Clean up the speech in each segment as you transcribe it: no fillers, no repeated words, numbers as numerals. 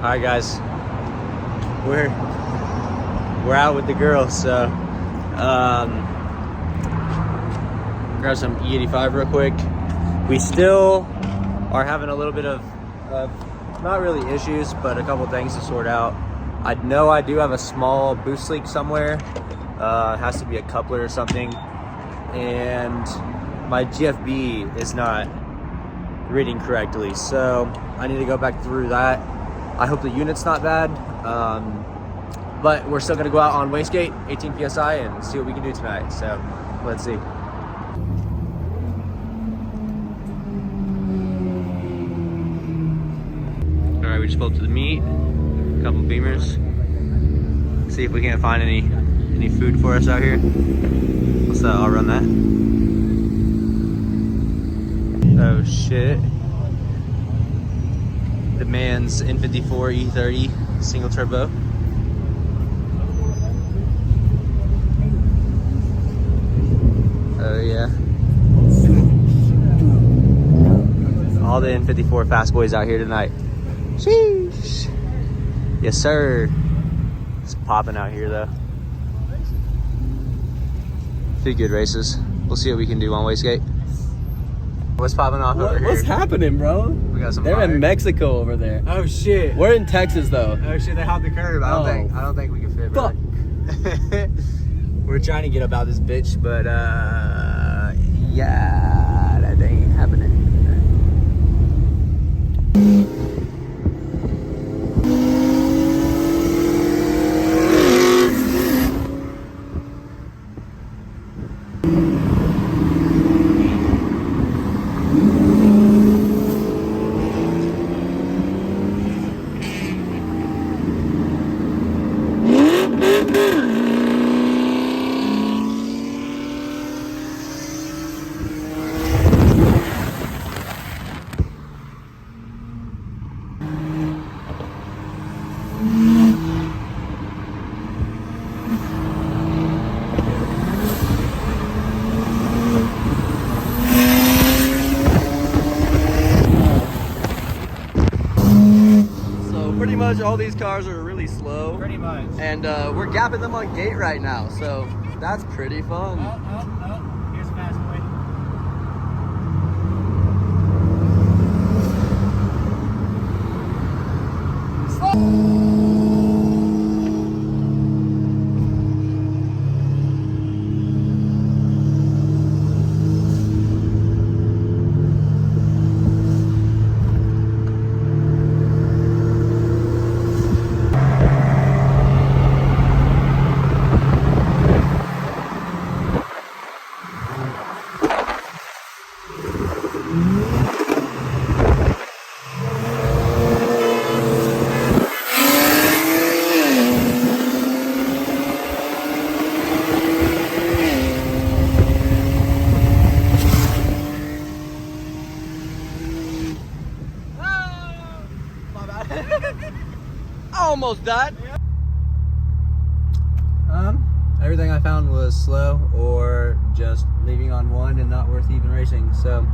Alright guys, we're out with the girls, so grab some E85 real quick. We still are having a little bit of not really issues, but a couple things to sort out. I know I do have a small boost leak somewhere. It has to be a coupler or something, and my GFB is not reading correctly, so I need to go back through that. I hope the unit's not bad, but we're still gonna go out on wastegate 18 psi and see what we can do tonight, so let's see. All right, we just pulled to the meet, a couple beamers, see if we can't find any food for us out here. What's that? I'll run that. Oh shit. The man's N54 E30 single turbo. Oh yeah. All the N54 fast boys out here tonight. Sheesh. Yes sir. It's popping out here though. Few good races. We'll see what we can do on wastegate. What's popping off over here? What's happening, bro? We got some. They're fire. in Mexico over there. Oh shit. We're in Texas though. Oh shit, they hopped the curb. I don't think we can fit, bro. We're trying to get up out this bitch, but yeah, that ain't happening. Pretty much all these cars are really slow. Pretty much. And we're gapping them on gate right now, so that's pretty fun. Oh, here's a fast boy. I almost died. Everything I found was slow or just leaving on one and not worth even racing. So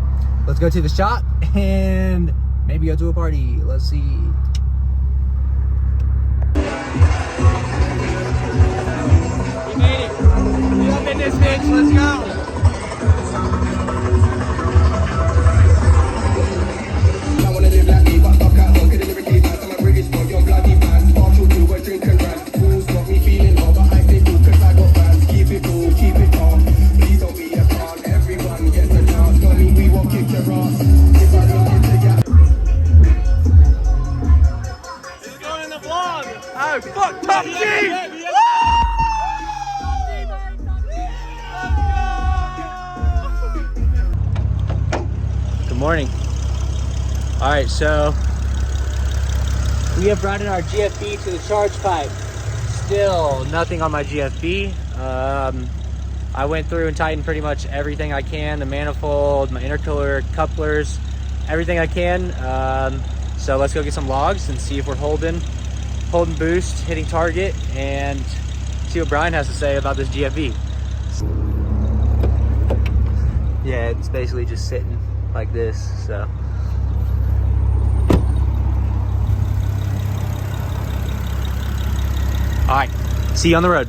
let's go to the shop and maybe go to a party. Let's see. We made it. We up in this bitch. Let's go. Oh fuck, Top G! Good morning. All right, so we have brought in our GFB to the charge pipe. Still nothing on my GFB. I went through and tightened pretty much everything I can, the manifold, my intercooler, couplers, everything I can. So let's go get some logs and see if we're holding boost, hitting target, and see what Brian has to say about this GFB. Yeah, it's basically just sitting like this, so. See you on the road.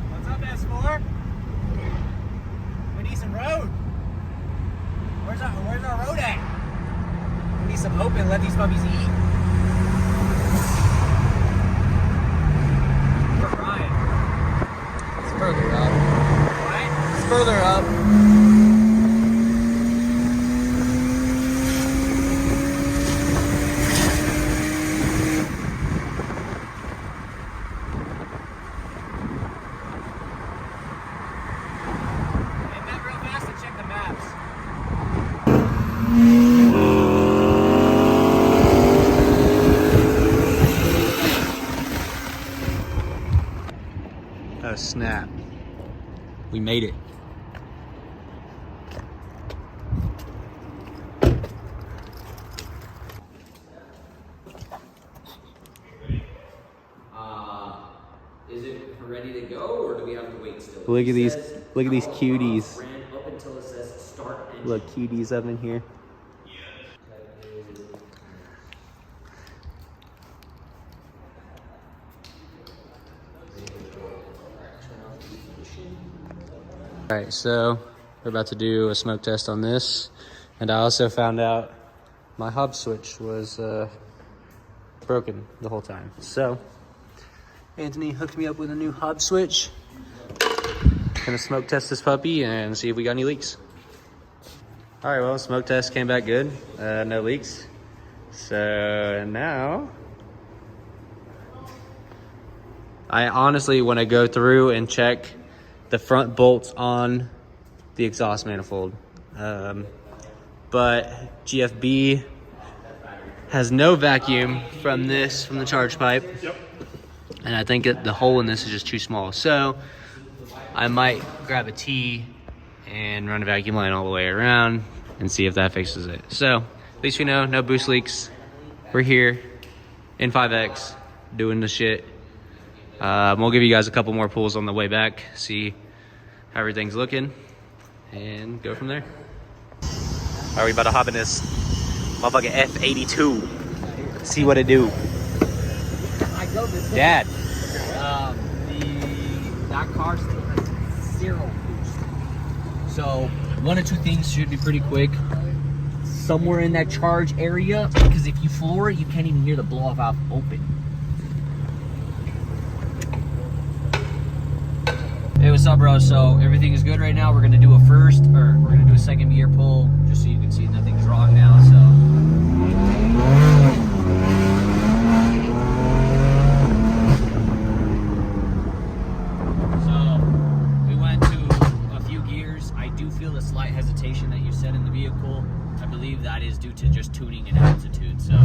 What's up, S4? We need some road. Where's our road at? We need some open, let these puppies eat. Where's Ryan? It's further up. What? It's further up. Hit that real fast and check the maps. Oh snap. We made it. Is it ready to go, or do we have to wait still? Look at these Says cuties. ran up until it says start engine. Look, cuties up in here. All right, so we're about to do a smoke test on this, and I also found out my hub switch was broken the whole time. So Anthony hooked me up with a new hub switch. Gonna smoke test this puppy and see if we got any leaks. All right, well, smoke test came back good. No leaks. So now I honestly want to go through and check the front bolts on the exhaust manifold. But GFB has no vacuum from the charge pipe. Yep. And I think the hole in this is just too small. So I might grab a T and run a vacuum line all the way around and see if that fixes it. So at least we know, no boost leaks. We're here in 5X doing the shit. We'll give you guys a couple more pulls on the way back, see how everything's looking, and go from there. All right, we about to hop in this motherfucking F82. See what it do. I go this way. Dad. That car still has 0 boost. So one of two things should be pretty quick. Somewhere in that charge area, because if you floor it, you can't even hear the blow-off valve open. Hey, what's up, bro? So everything is good right now. We're gonna do a second gear pull, just so you can see nothing's wrong now. So we went to a few gears. I do feel the slight hesitation that you said in the vehicle. I believe that is due to just tuning and altitude. So.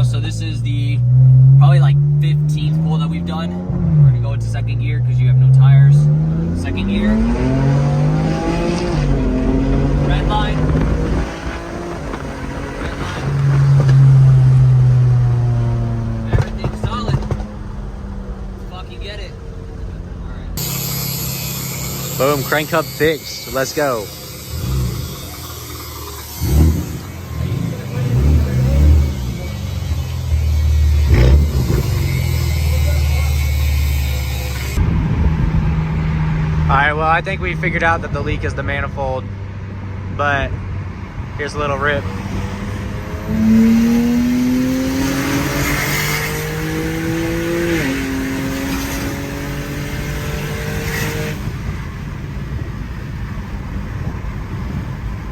So this is the probably like 15th pull that we've done. We're gonna go into second gear because you have no tires. Second gear. Red line. Red line. Everything's solid. Let's fucking get it. Alright. Boom, crank hub fixed. Let's go. All right, well, I think we figured out that the leak is the manifold, but here's a little rip.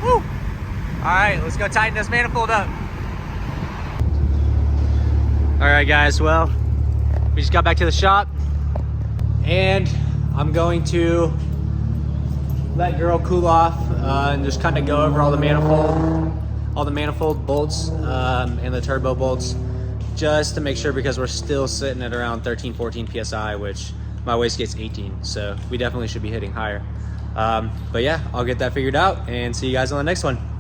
Woo! All right, let's go tighten this manifold up. All right, guys, well, we just got back to the shop, and I'm going to let girl cool off and just kind of go over all the manifold bolts and the turbo bolts just to make sure, because we're still sitting at around 13, 14 PSI, which my wastegate's 18. So we definitely should be hitting higher. But yeah, I'll get that figured out and see you guys on the next one.